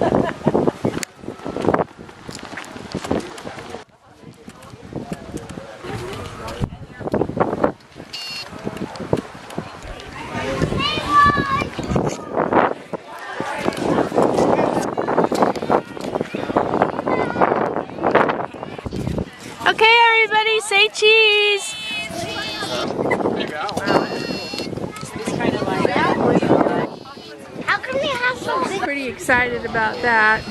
Okay, everybody, say cheese. How come they have so big? Pretty excited about that.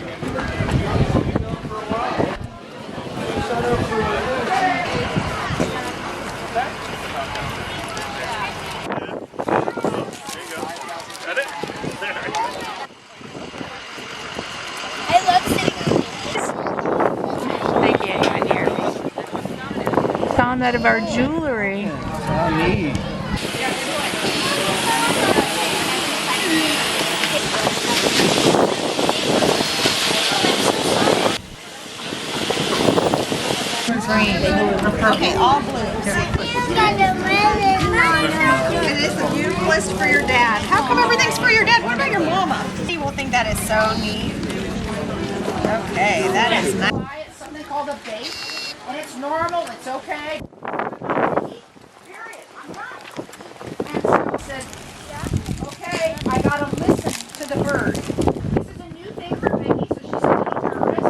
I love sitting They can't even hear me. Found out of our jewelry. Okay, all blues. It is the beautifulest for your dad. How come everything's for your dad? What about your mama? He will think that is so neat. Okay, that is nice. It's something called a bait, and it's normal, it's okay. Period. I'm done. And so I said, okay, I gotta listen to the bird. This is a new thing for Vicky, so she's a little nervous.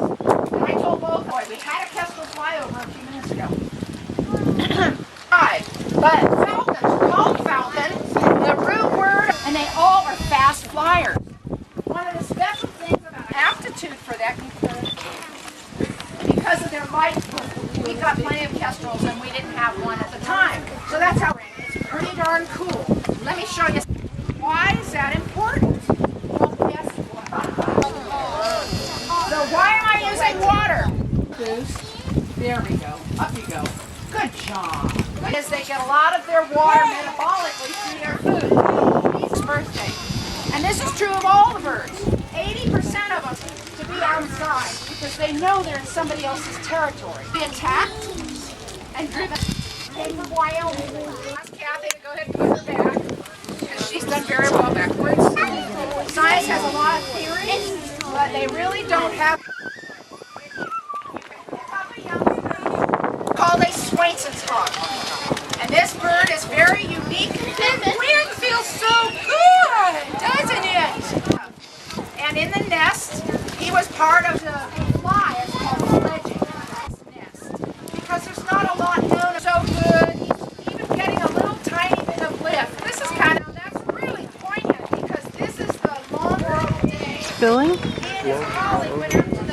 And I told both boys, we had a kestrel fly over a few minutes ago. But falcons, called falcon, the root word, and they all are fast flyers. One of the special things about aptitude for that, because of their light, we got plenty of kestrels and we didn't have one at the time. So that's how it's pretty darn cool. Let me show you. Why is that important? Well, guess what? So why am I using water? Goose. There we go. Up you go. Good job. Because they get a lot of their water metabolically through their food. It's birthday. And this is true of all the birds. 80% of them to be outside because they know they're in somebody else's territory. Be attacked and driven. Came from Wyoming. Ask Kathy to go ahead and put her back because she's done very well backwards. Science has a lot of theories, but they really don't have. Called a Swainson's hawk. And this bird is very unique. The wind feels so good, doesn't it? And in the nest, he was part of the fly. It's called sledging nest. Because there's not a lot known. So good. He's even getting a little tiny bit of lift. This is that's really poignant because this is the long day. Spilling? He and his colleague went up to the